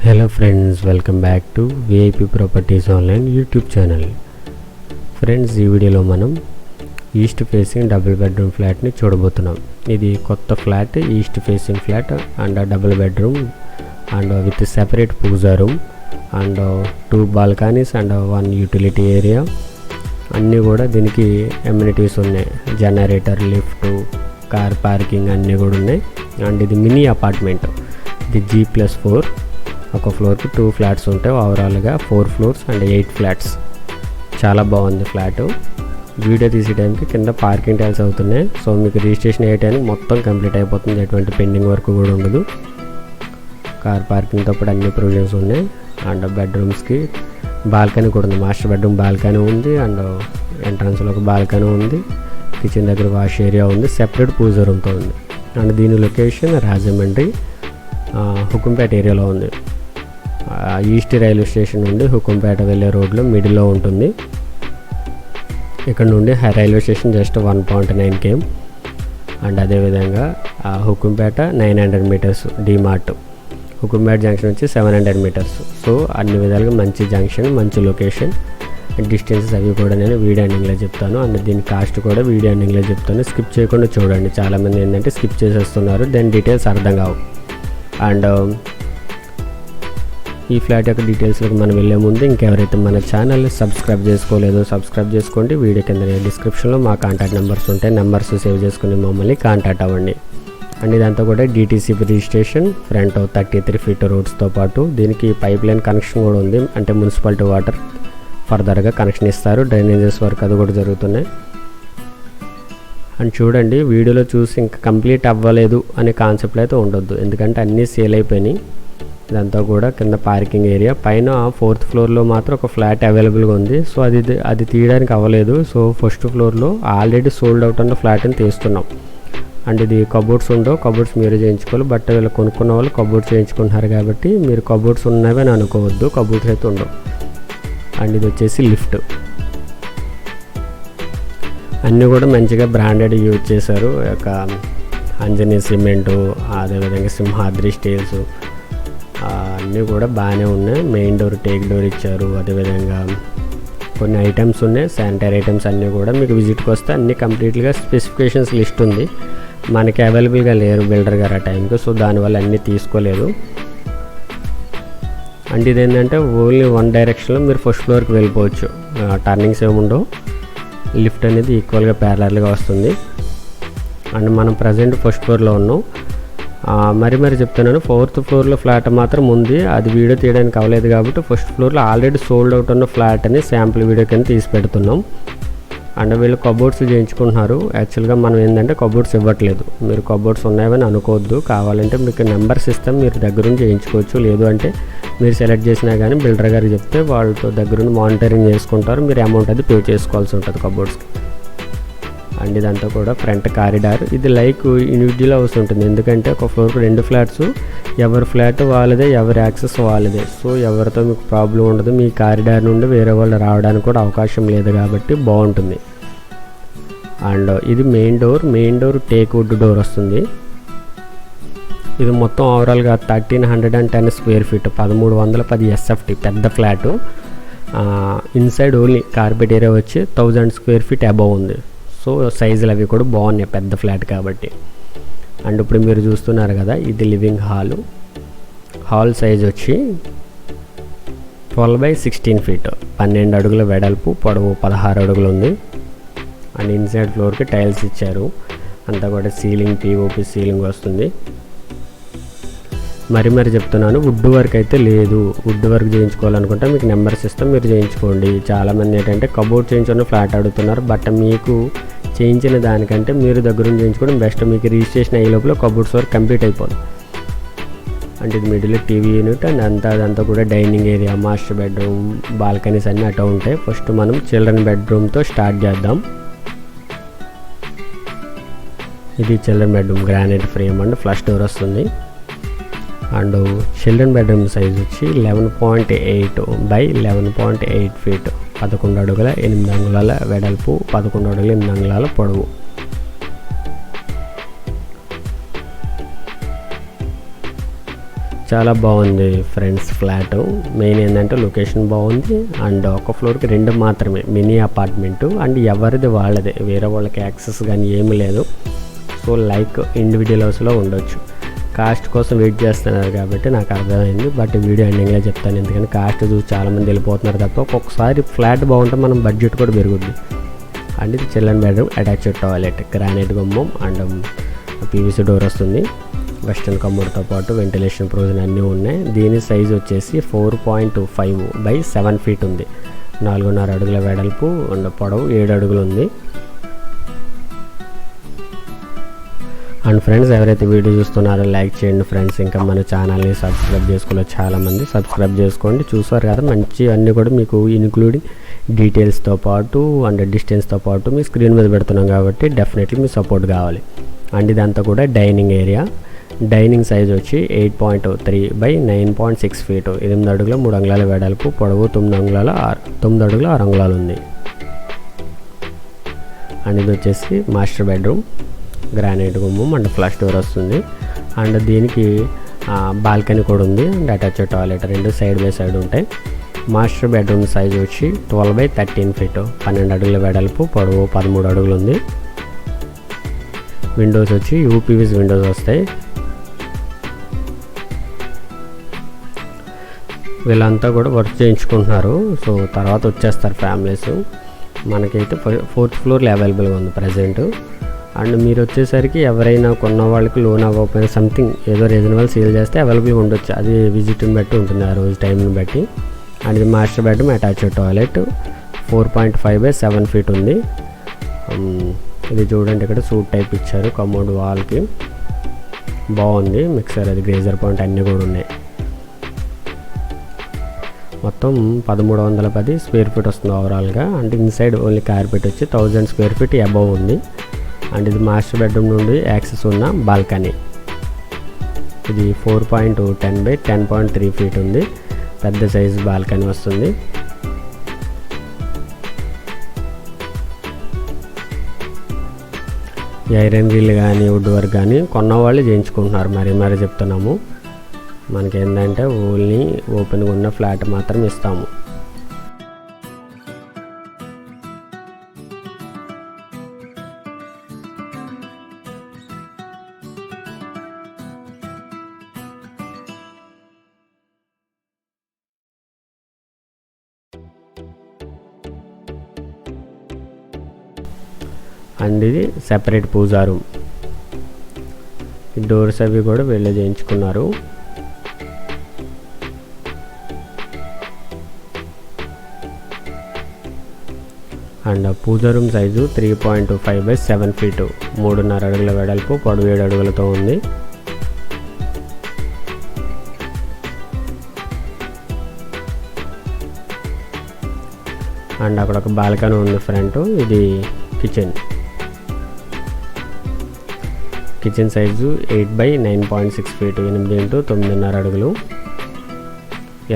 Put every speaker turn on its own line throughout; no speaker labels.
Hello friends, welcome back to VIP properties online YouTube channel. Friends, ఈ వీడియోలో మనం east facing double bedroom ఫ్లాట్ని చూడబోతున్నాం. ఇది కొత్త flat, east facing flat and double bedroom and with separate puja room and 2 balconies and 1 utility area. అన్నీ కూడా దీనికి ఎమ్యూనిటీస్ ఉన్నాయి. జనరేటర్, లిఫ్ట్, కార్ పార్కింగ్ అన్నీ కూడా ఉన్నాయి. అండ్ ఇది మినీ అపార్ట్మెంట్. ఇది G+4. ఒక ఫ్లోర్కి 2 ఫ్లాట్స్ ఉంటాయి. ఓవరాల్గా 4 ఫ్లోర్స్ అండ్ 8 ఫ్లాట్స్. చాలా బాగుంది ఫ్లాటు. వీడియో తీసే టైంకి కింద పార్కింగ్ టైల్స్ అవుతున్నాయి. సో మీకు రిజిస్ట్రేషన్ అయ్యే టైంకి మొత్తం కంప్లీట్ అయిపోతుంది. ఎటువంటి పెండింగ్ వర్క్ కూడా ఉండదు. కార్ పార్కింగ్తో పాటు అన్ని ప్రొవిజన్స్ ఉన్నాయి. అండ్ బెడ్రూమ్స్కి బాల్కనీ కూడా ఉంది. మాస్టర్ బెడ్రూమ్ బాల్కనీ ఉంది అండ్ ఎంట్రన్స్లో ఒక బాల్కనీ ఉంది. కిచెన్ దగ్గర వాష్ ఏరియా ఉంది. సెపరేట్ పూజా రూమ్తో ఉంది. అండ్ దీని లొకేషన్ రాజమండ్రి హుకుంపేట ఏరియాలో ఉంది. ఈస్ట్ రైల్వే స్టేషన్ నుండి హుకుంపేట వెళ్ళే రోడ్లో మిడిల్లో ఉంటుంది. ఇక్కడ నుండి railway station just 1.9 km. And అదేవిధంగా హుకుంపేట 900 meters డీమార్ట్. హుకుంపేట జంక్షన్ వచ్చి 700 meters. సో అన్ని విధాలుగా మంచి జంక్షన్, మంచి లొకేషన్. డిస్టెన్సెస్ అవి కూడా నేను వీడియో ఎండింగ్లో చెప్తాను. అండ్ దీని కాస్ట్ కూడా వీడియో ఎండింగ్లో చెప్తాను. స్కిప్ చేయకుండా చూడండి. చాలామంది ఏంటంటే స్కిప్ చేసేస్తున్నారు, దాని డీటెయిల్స్ అర్థం కావు. అండ్ ఈ ఫ్లాట్ యొక్క డీటెయిల్స్లోకి మనం వెళ్ళే ముందు ఇంకెవరైతే మన ఛానల్ సబ్స్క్రైబ్ చేసుకోలేదో సబ్స్క్రైబ్ చేసుకోండి. వీడియో కింద డిస్క్రిప్షన్లో మా కాంటాక్ట్ నెంబర్స్ ఉంటాయి. నెంబర్స్ సేవ్ చేసుకుని మమ్మల్ని కాంటాక్ట్ అవ్వండి. అండ్ ఇదంతా కూడా DTCP రిజిస్ట్రేషన్. ఫ్రంట్ 33 feet రోడ్స్తో పాటు దీనికి పైప్ లైన్ కనెక్షన్ కూడా ఉంది. అంటే మున్సిపాలిటీ వాటర్ ఫర్దర్గా కనెక్షన్ ఇస్తారు. డ్రైనేజెస్ వర్క్ అది కూడా జరుగుతున్నాయి. అండ్ చూడండి, వీడియోలో చూసి ఇంకా కంప్లీట్ అవ్వలేదు అనే కాన్సెప్ట్ అయితే ఉండొద్దు. ఎందుకంటే అన్నీ సేల్ అయిపోయినాయి. ఇదంతా కూడా కింద పార్కింగ్ ఏరియా. పైన 4th floorలో మాత్రం ఒక ఫ్లాట్ అవైలబుల్గా ఉంది. సో అది తీయడానికి అవ్వలేదు. సో ఫస్ట్ ఫ్లోర్లో ఆల్రెడీ సోల్డ్ అవుట్ అన్న ఫ్లాట్ని తీస్తున్నాం. అండ్ ఇది కబోర్డ్స్ ఉండవు. కబోర్డ్స్ మీరు చేయించుకోవాలి. బట్ వీళ్ళు కొనుక్కున్న వాళ్ళు కబోర్డ్స్ చేయించుకుంటున్నారు కాబట్టి మీరు కబోర్డ్స్ ఉన్నవి అని అనుకోవద్దు. కబోర్డ్స్ అయితే ఉండవు. అండ్ ఇది వచ్చేసి లిఫ్ట్. అన్నీ కూడా మంచిగా బ్రాండెడ్ యూజ్ చేశారు. ఒక అంజనీ సిమెంటు, అదేవిధంగా సింహాద్రి స్టీల్స్ అన్నీ కూడా బాగానే ఉన్నాయి. మెయిన్ డోర్ టేక్ డోర్ ఇచ్చారు. అదేవిధంగా కొన్ని ఐటమ్స్ ఉన్నాయి. శానిటరీ ఐటమ్స్ అన్నీ కూడా మీకు విజిట్కి వస్తే అన్నీ కంప్లీట్గా స్పెసిఫికేషన్స్ లిస్ట్ ఉంది. మనకి అవైలబుల్గా లేరు బిల్డర్ గారు ఆ టైంకి. సో దానివల్ల అన్నీ తీసుకోలేదు. అండ్ ఇదేంటంటే ఓన్లీ 1 directionలో మీరు ఫస్ట్ ఫ్లోర్కి వెళ్ళిపోవచ్చు. టర్నింగ్స్ ఏముండవు. లిఫ్ట్ అనేది ఈక్వల్గా ప్యారలల్గా వస్తుంది. అండ్ మనం ప్రజెంట్ ఫస్ట్ ఫ్లోర్లో ఉన్నాం. మరి చెప్తున్నాను, 4th floorలో ఫ్లాట్ మాత్రం ఉంది. అది వీడియో తీయడానికి అవ్వలేదు కాబట్టి ఫస్ట్ ఫ్లోర్లో ఆల్రెడీ సోల్డ్ అవుట్ ఉన్న ఫ్లాట్ అని శాంపుల్ వీడియో కింద తీసి పెడుతున్నాం. అండ్ వీళ్ళు కబోర్డ్స్ చేయించుకుంటున్నారు. యాక్చువల్గా మనం ఏంటంటే కబోర్డ్స్ ఇవ్వట్లేదు. మీరు కబోర్డ్స్ ఉన్నాయని అనుకోవద్దు. కావాలంటే మీకు నెంబర్స్ ఇస్తాం, మీరు దగ్గరుండి చేయించుకోవచ్చు. లేదు అంటే మీరు సెలెక్ట్ చేసినా కానీ బిల్డర్ గారికి చెప్తే వాళ్ళతో దగ్గరుండి మానిటరింగ్ చేసుకుంటారు. మీరు అమౌంట్ అది పే చేసుకోవాల్సి ఉంటుంది కబోర్డ్స్కి. అండ్ ఇదంతా కూడా ఫ్రంట్ కారిడార్. ఇది లైక్ ఇండివిజువల్ హౌస్ ఉంటుంది. ఎందుకంటే ఒక ఫ్లోర్కి 2 ఫ్లాట్స్, ఎవరి ఫ్లాట్ వాళ్ళదే, ఎవరి యాక్సెస్ వాళ్ళదే. సో ఎవరితో మీకు ప్రాబ్లం ఉండదు. మీ కారిడార్ నుండి వేరే వాళ్ళు రావడానికి కూడా అవకాశం లేదు కాబట్టి బాగుంటుంది. అండ్ ఇది main door teak wood door వస్తుంది. ఇది మొత్తం ఓవరాల్గా 1310 square feet, 1310 SFT పెద్ద flat. Inside only carpet area వచ్చి 1000 square feet అబవ్ ఉంది. సో సైజులు అవి కూడా బాగున్నాయి పెద్ద ఫ్లాట్ కాబట్టి. అండ్ ఇప్పుడు మీరు చూస్తున్నారు కదా, ఇది లివింగ్ హాల్ సైజ్ వచ్చి 12/16 feet, 12 అడుగుల వెడల్పు, పొడవు 16 అడుగులు ఉంది. అండ్ ఇన్సైడ్ ఫ్లోర్కి టైల్స్ ఇచ్చారు. అంతా కూడా సీలింగ్ POP సీలింగ్ వస్తుంది. మరి చెప్తున్నాను, వుడ్ వర్క్ అయితే లేదు. వుడ్ వర్క్ చేయించుకోవాలనుకుంటే మీకు నెంబర్స్ ఇస్తాం, మీరు చేయించుకోండి. చాలామంది ఏంటంటే కబోర్డ్ చేయించుకుని ఫ్లాట్ అడుగుతున్నారు. బట్ మీకు చేయించిన దానికంటే మీరు దగ్గరుండి చేయించుకోవడం బెస్ట్. మీకు రిజిస్ట్రేషన్ అయ్యే లోపల కబోర్డ్స్ వర్క్ కంప్లీట్ అయిపోతుంది. అంటే ఇది మిడిల్ టీవీ యూనిట్. అండ్ అదంతా కూడా dining area, master bedroom, balconies అన్నీ అటు ఉంటాయి. ఫస్ట్ మనం చిల్డ్రన్ బెడ్రూమ్తో స్టార్ట్ చేద్దాం. ఇది children bedroom, granite frame and flush door వస్తుంది. అండ్ చిల్డ్రన్ బెడ్రూమ్ సైజ్ వచ్చి 11.8 by 11.8 feet, 11 అడుగుల 8 అంగుళాల వెడల్పు, 11 అడుగుల 8 అంగుళాల పొడవు. చాలా బాగుంది ఫ్రెండ్స్ ఫ్లాట్. మెయిన్ ఏంటంటే లొకేషన్ బాగుంది అండ్ ఒక ఫ్లోర్కి 2 మాత్రమే మినీ అపార్ట్మెంటు అండ్ ఎవరిది వాళ్ళదే, వేరే వాళ్ళకి యాక్సెస్ కానీ ఏమీ లేదు. సో లైక్ ఇండివిజువల్ హౌస్లో ఉండొచ్చు. కాస్ట్ కోసం వెయిట్ చేస్తున్నారు కాబట్టి నాకు అర్థమైంది, బట్ వీడియో ఎండింగ్లో చెప్తాను. ఎందుకంటే కాస్ట్ చూసి చాలామంది వెళ్ళిపోతున్నారు తప్ప ఒక్కొక్కసారి ఫ్లాట్ బాగుంటే మనం బడ్జెట్ కూడా పెరుగుద్ది. అండ్ ఇది children bedroom, attached toilet, granite గుమ్మం అండ్ పీవీసీ డోర్ వస్తుంది. వెస్టర్న్ కమోడ్తో పాటు వెంటిలేషన్ ప్రొవిజన్ అన్నీ ఉన్నాయి. దీని సైజ్ వచ్చేసి 4.5 by 7 feet ఉంది. 4.5 అడుగుల వెడల్పు అండ్ పొడవు 7 అడుగులు ఉంది. అండ్ ఫ్రెండ్స్ ఎవరైతే వీడియో చూస్తున్నారో లైక్ చేయండి ఫ్రెండ్స్. ఇంకా మన ఛానల్ని సబ్స్క్రైబ్ చేసుకోలేదు చాలామంది, సబ్స్క్రైబ్ చేసుకోండి. చూసారు కదా మంచి అన్నీ కూడా మీకు ఇంక్లూడింగ్ డీటెయిల్స్తో పాటు అండ్ డిస్టెన్స్తో పాటు మీ స్క్రీన్ మీద పెడుతున్నాం కాబట్టి డెఫినెట్లీ మీ సపోర్ట్ కావాలి. అండ్ ఇదంతా కూడా డైనింగ్ ఏరియా. డైనింగ్ సైజ్ వచ్చి 8.3 by 9.6 feet, 8 అడుగుల 3 అంగుళాల వెడల్పు, పొడవు 9 అడుగుల 6 అంగుళాలు ఉంది. అండ్ ఇది వచ్చేసి మాస్టర్ బెడ్రూమ్, గ్రానైట్ గుమ్మం అండ్ ఫ్లష్ డోర్ వస్తుంది. అండ్ దీనికి బాల్కనీ కూడా ఉంది and attached toilet, 2 side by side ఉంటాయి. మాస్టర్ బెడ్రూమ్ సైజ్ వచ్చి 12 by 13 feet, 12 అడుగుల వెడల్పు, పొడవు 13 అడుగులు ఉంది. విండోస్ వచ్చి యూపీవీస్ విండోస్ వస్తాయి. వీళ్ళంతా కూడా వర్క్ చేయించుకుంటున్నారు, సో తర్వాత వచ్చేస్తారు ఫ్యామిలీస్. మనకైతే 4th floorలో అవైలబుల్గా ఉంది ప్రజెంట్. అండ్ మీరు వచ్చేసరికి ఎవరైనా కొన్న వాళ్ళకి లోన్ అవ్వకపోయినా సంథింగ్ ఏదో రీజనబుల్ సేల్ చేస్తే అవైలబుల్గా ఉండొచ్చు. అది విజిట్ని బట్టి ఉంటుంది, ఆ రోజు టైంని బట్టి. అండ్ ఇది master bedroom, attached toilet, 4.5 by 7 feet ఉంది. ఇది చూడండి, ఇక్కడ సూట్ టైప్ ఇచ్చారు కమోడ్ వాల్కి, బాగుంది. మిక్సర్ అది గ్రేజర్ పాయింట్ అన్నీ కూడా ఉన్నాయి. మొత్తం 1310 square feet వస్తుంది ఓవరాల్గా. అండ్ ఇన్సైడ్ ఓన్లీ కార్పెట్ వచ్చి 1000 square feet అబవ్ ఉంది. అండ్ ఇది మాస్టర్ బెడ్రూమ్ నుండి యాక్సెస్ ఉన్న బాల్కనీ. ఇది 4.10 by 10.3 feet ఉంది, పెద్ద సైజు బాల్కనీ వస్తుంది. ఐరన్ గ్రిల్ కానీ వుడ్ వర్క్ కానీ కొన్న వాళ్ళు చేయించుకుంటున్నారు, మరీ చెప్తున్నాము. మనకేంటంటే ఓన్లీ ఓపెన్గా ఉన్న ఫ్లాట్ మాత్రం ఇస్తాము. అండ్ ఇది సెపరేట్ పూజా రూమ్. ఈ డోర్స్ అవి కూడా వీళ్ళే చేయించుకున్నారు. And puja room size 3.5 by 7 feet, 3.5 అడుగుల వెడల్పు, పొడవు 7 అడుగులతో ఉంది. అండ్ అక్కడ ఒక బాల్కనీ ఉంది ఫ్రంట్. ఇది kitchen size 8 by 9.6 feet, 8 into 9.5 అడుగులు.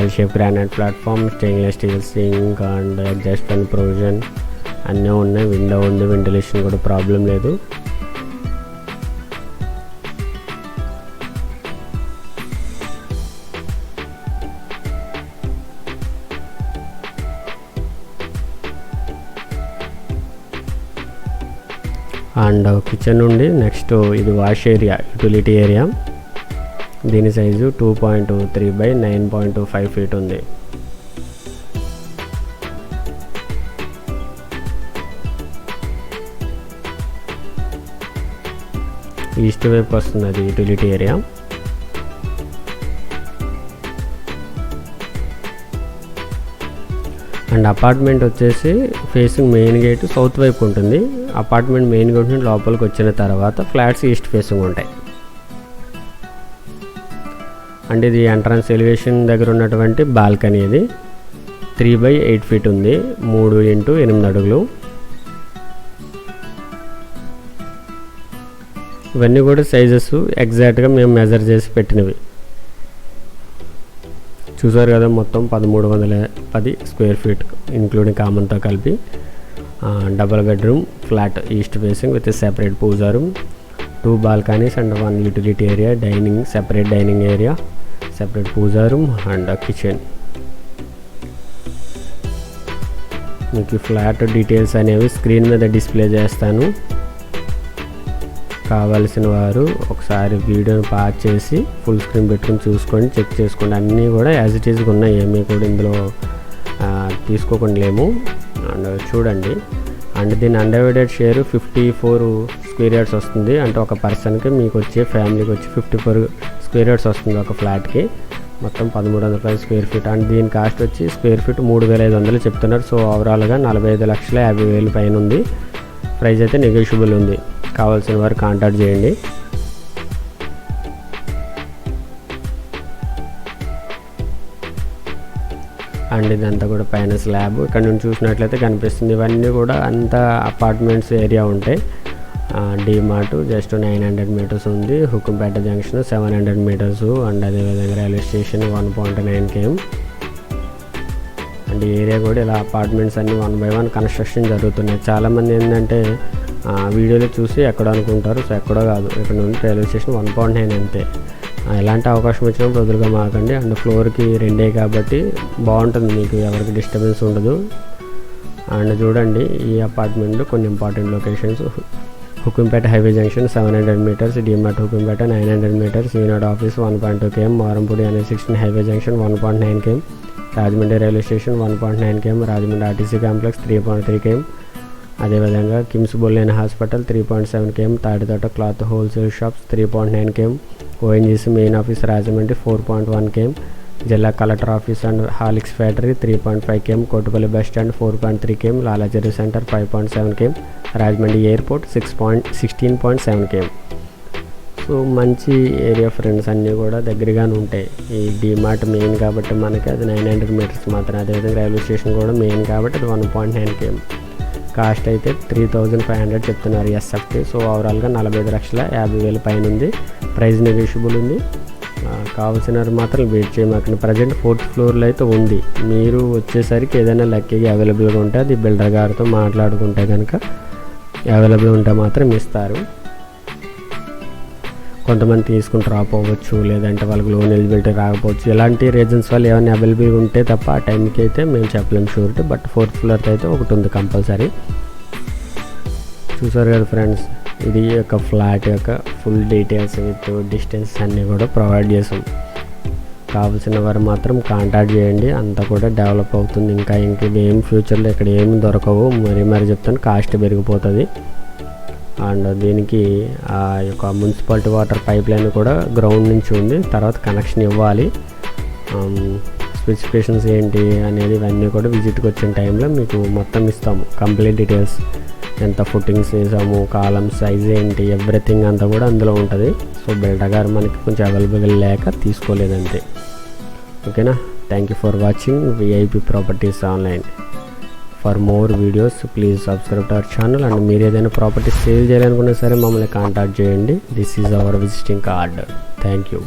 L shape granite platform, stainless steel sink and exhaust fan provision అన్నీ ఉన్నాయి. విండో ఉంది, వెంటిలేషన్ కూడా ప్రాబ్లం లేదు. అండ్ కిచెన్ నుండి నెక్స్ట్ ఇది వాష్ ఏరియా, యూటిలిటీ ఏరియా. దీని సైజు 2.3 by 9.5 feet ఉంది. ఈస్ట్ వైపు వస్తుంది అది యూటిలిటీ ఏరియా. అండ్ అపార్ట్మెంట్ వచ్చేసి ఫేసింగ్ మెయిన్ గేట్ సౌత్ వైపు ఉంటుంది. అపార్ట్మెంట్ మెయిన్ గేట్ నుండి లోపలికి వచ్చిన తర్వాత ఫ్లాట్స్ ఈస్ట్ ఫేసింగ్ ఉంటాయి. అండ్ ఇది ఎంట్రన్స్ ఎలివేషన్ దగ్గర ఉన్నటువంటి బాల్కనీ. ఇది 3 by 8 feet ఉంది, 3 into 8 అడుగులు. ఇవన్నీ కూడా సైజెస్ ఎగ్జాక్ట్గా మేము మెజర్ చేసి పెట్టినవి. చూసారు కదా, మొత్తం 1310 square feet ఇంక్లూడింగ్ కామన్తో కలిపి. Double bedroom flat, east facing with separate puja room, 2 balconies and 1 utility area, separate dining area, separate puja room and kitchen. మీకు ఫ్లాట్ డీటెయిల్స్ అనేవి స్క్రీన్ మీద డిస్ప్లే చేస్తాను. కావాల్సిన వారు ఒకసారి వీడియోని పాజ్ చేసి ఫుల్ స్క్రీన్ పెట్టుకుని చూసుకొని చెక్ చేసుకోండి. అన్నీ కూడా యాజ్ ఇట్ ఈజ్గా ఉన్నాయి, ఏమీ కూడా ఇందులో తీసుకోకుండా లేము. అండ్ చూడండి, అండ్ దీని అన్డివైడెడ్ షేర్ 54 స్క్వేర్ యార్డ్స్ వస్తుంది. అంటే ఒక పర్సన్కి మీకు వచ్చే ఫ్యామిలీకి వచ్చి 54 స్క్వేర్ యార్డ్స్ వస్తుంది ఒక ఫ్లాట్కి. మొత్తం 1300 స్క్వేర్ ఫీట్. అండ్ దీని కాస్ట్ వచ్చి స్క్వేర్ ఫీట్ 3500 చెప్తున్నారు. సో ఓవరాల్గా 45,50,000 పైన ఉంది. ప్రైస్ అయితే నెగోషియబుల్ ఉంది. కావాల్సిన వారు కాంటాక్ట్ చేయండి. అండ్ ఇదంతా కూడా పైన స్లాబ్ ఇక్కడ నుంచి చూసినట్లయితే కనిపిస్తుంది. ఇవన్నీ కూడా అంతా అపార్ట్మెంట్స్ ఏరియా ఉంటాయి. డీమార్ట్ జస్ట్ 900 మీటర్స్ ఉంది. Hukumpeta junction 700 meters. అండ్ అదేవిధంగా railway station 1.9 km. And area కూడా ఇలా అపార్ట్మెంట్స్ అన్నీ 1 by 1 కన్స్ట్రక్షన్ జరుగుతున్నాయి. చాలామంది ఏంటంటే వీడియోలో చూసి ఎక్కడో అనుకుంటారు. సో ఎక్కడో కాదు, ఇక్కడ నుండి రైల్వే స్టేషన్ 1.9 అంతే. ఎలాంటి అవకాశం వచ్చినప్పుడు వదులుగా మాకండి. అండ్ ఫ్లోర్కి 2 కాబట్టి బాగుంటుంది, మీకు ఎవరికి డిస్టర్బెన్స్ ఉండదు. అండ్ చూడండి, ఈ అపార్ట్మెంట్ కొన్ని important locations. Hukumpeta highway junction 700 metres. DMart Hukumpeta 900 metres. Eenadu office 1.2 km. Marampudi NH16 highway junction 1.9 km. Rajahmundry railway station 1.9 km. Rajahmundry RTC complex 3.3 km. అదేవిధంగా KIMS Bolleni hospital 3.7 km. Tadithota cloth wholesale shops 3.9 km. ONGC main office Rajahmundry 4.1 km. జిల్లా collector office and హాలిక్స్ factory 3.5 km. Kotipalli bus stand 4.3 km. లాలాజరీ centre 5.7 km. Rajahmundry airport 16.7 km. So మంచి area friends, అన్నీ కూడా దగ్గరగానే ఉంటాయి. ఈ డీమార్ట్ మెయిన్ కాబట్టి మనకి అది 900 మీటర్స్ మాత్రం. అదేవిధంగా రైల్వే స్టేషన్ కూడా మెయిన్ కాబట్టి అది 1.9 km. కాస్ట్ అయితే 3,500 చెప్తున్నారు SFT. సో ఓవరాల్గా 45,50,000 పైన ఉంది. ప్రైస్ నెగోషియబుల్ ఉంది. కావాల్సిన మాత్రం వెయిట్ చేయమాకండి. ప్రజెంట్ 4th ఫ్లోర్లో అయితే ఉంది. మీరు వచ్చేసరికి ఏదైనా లక్కీగా అవైలబుల్గా ఉంటే అది బిల్డర్ గారితో మాట్లాడుకుంటే కనుక అవైలబుల్ ఉంటే మాత్రం ఇస్తారు. కొంతమంది తీసుకుని డ్రాప్ అవ్వచ్చు, లేదంటే వాళ్ళకి లోన్ ఎలిజిబిలిటీ రాకపోవచ్చు. ఇలాంటి రీజన్స్ వల్ల ఏమైనా అవైలబుల్గా ఉంటే తప్ప ఆ టైంకి అయితే మేము చెప్పలేము షూరిటీ. బట్ 4th ఫ్లోర్కి అయితే ఒకటి ఉంది కంపల్సరీ. చూసారు కదా ఫ్రెండ్స్, ఇది యొక్క ఫ్లాట్ యొక్క ఫుల్ డీటెయిల్స్ విత్ డిస్టెన్స్ అన్నీ కూడా ప్రొవైడ్ చేసాం. కావాల్సిన వారు మాత్రం కాంటాక్ట్ చేయండి. అంతా కూడా డెవలప్ అవుతుంది. ఇంకా ఏం ఫ్యూచర్లో ఇక్కడ ఏమి దొరకవు. మరి చెప్తాను, కాస్ట్ పెరిగిపోతుంది. అండ్ దీనికి ఆ యొక్క మున్సిపాలిటీ వాటర్ పైప్ లైన్ కూడా గ్రౌండ్ నుంచి ఉంది. తర్వాత కనెక్షన్ ఇవ్వాలి. స్పెసిఫికేషన్స్ ఏంటి అనేది ఇవన్నీ కూడా విజిట్కి వచ్చిన టైంలో మీకు మొత్తం ఇస్తాము. కంప్లీట్ డీటెయిల్స్, ఎంత ఫుట్టింగ్స్ వేసాము, కాలం సైజ్ ఏంటి, ఎవ్రీథింగ్ అంతా కూడా అందులో ఉంటుంది. సో బిల్డర్ గారు మనకి కొంచెం అవైలబుల్ లేక తీసుకోలేదంతే. ఓకేనా. Thank you for watching VIP properties online. For more videos please subscribe to our channel. And మీరు ఏదైనా ప్రాపర్టీ సేల్ చేయాలనుకున్నా సరే మమ్మల్ని కాంటాక్ట్ చేయండి. This is our visiting card. Thank you.